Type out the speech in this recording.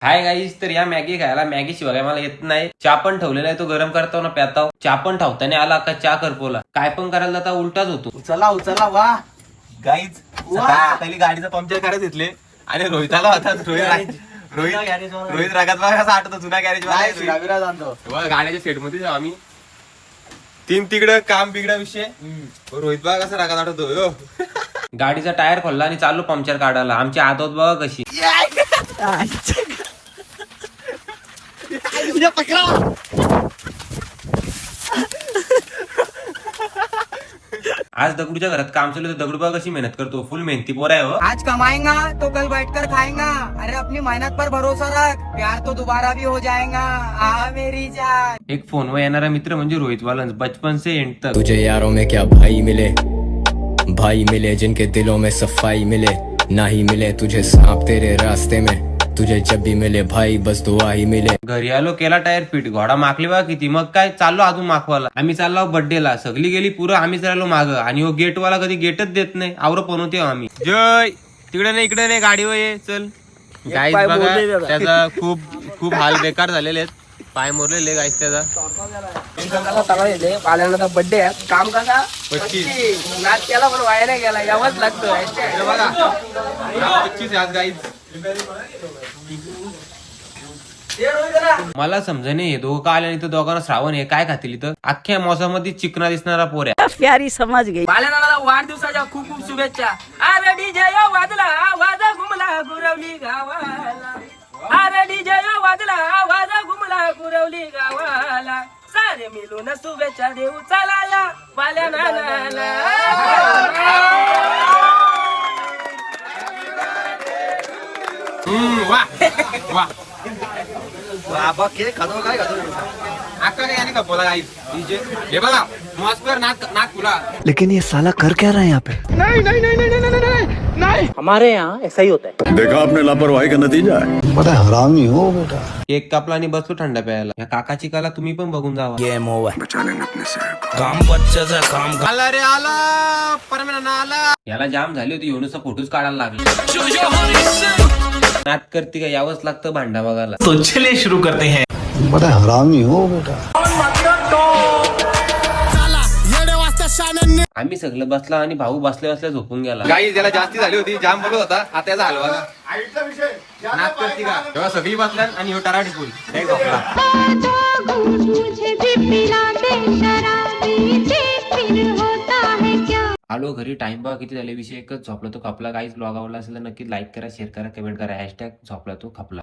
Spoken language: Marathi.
हाय गाईज, तर या मॅगी खायला मॅगी शिवाय मला येत नाही. चहा पण ठेवलेला आहे, तो गरम करतो ना प्याताव. चहा पण ठेवताना आला का चहा करपोला काय पण करायला जाता उलटाच होतो. उचला वा गाईज. पहिली गाडीचं पंक्चर करायला घेतले आणि रोहिताला होता रोहित रागात बघा कसा आठवतो जुना गॅरेज गाड्याच्या सेट मध्ये आम्ही तीन तिकडं काम बिगडा विषय रोहित बघा कसा रागात आठवतो. गाडीचा टायर खोलला आणि चाललो पंक्चर काढायला. आमची आदत बघा कशी. आज दगडूच्या घरात काम चालू, तर दगडू बघा कशी मेहनत करतो. फुल मेहनती पोर आहे हो. आज कमाएगा तो कल बैठकर खाएगा. अरे अपनी मेहनत पर भरोसा रख, प्यार तो दोबारा भी हो जाएगा. आ मेरी जान. एक फोनवर येणारा मित्र म्हणजे रोहित वालंस, बचपन से एंड तक. तुझे यारों में क्या भाई मिले जिनके दिलों में सफाई मिले. नहीं मिले तुझे सांप तेरे रास्ते में, तुझे जब भी मिले भाई बस दुआ ही मिले. घरी आलो केला टायर फिट, घोडा माकली बा किती. मग काय चाललो अजून माखवाला. आम्ही चाललो बर्थडेला, सगळी गेली पुरं, आम्हीच राहिलो माग. आणि हो गेटवाला कधी गेटच देत नाही. आवर बनवते आम्ही. जय तिकडे नाही इकडे नाही, गाडीवर ये चल. गाईस बघा त्याचा खूप हाल बेकार झालेले आहेत. पाय मोरलेले गाईस त्याचा. पाल्याला बर्थडे आहे, काम कसा नाच केला पण वाया नाही गेला, यावंच लागतं. मला समजणे हे दोघं का आले नाही तर दोघांना श्रावण हे काय खातील इथं. अख्ख्या मोसमामध्ये चिकना दिसणारा पोऱ्या. प्यारी समझ गई. पाल्याला वाढदिवसाच्या खूप खूप शुभेच्छा. अरे डीजे वाजला आवाज घुमला गुरवली गावाला. अरे डीजे वाजला आवाज घुमला गुरवली गावाला. सारे मिळून शुभेच्छा देऊ चला या पाल्या नानाला. लेकिन ये साला कर क्या रहा है यहाँ पे? हमारे यहाँ ऐसा ही होता है. देखा आपने लापरवाही का नतीजा है. बड़ा हरामी हो बेटा. केक कापला आणि बसलो थंड प्यायला. या काकाची कला तुम्ही पण बघून जावा. आला रे आला परमेनंट आला. याला जाम झाली होती, योनुचा फोटोच काढायला लागला. नात करते का यावंच लागतं भांडा बघायला. तो चलिए शुरू करते हैं. बड़ा हरामी हो बेटा. आम्ही सगळं बसला आणि भाऊ बसल्या बसल्या झोपून गेला. गाई ज्याला जास्ती झाली होती जाम बोलत होता आत्याचा हलवा नाच करती का तेव्हा सगळी बसल्या आणि ह्यो टराटी फुल नाही झोपला. आलो घरी, टाइम बघा किती झाले. विषय एकच, झोपला तो खपला. गाईज ब्लॉग आवडला असेल तर नक्की लाईक करा, शेअर करा, कमेंट करा. # झोपला तो खपला.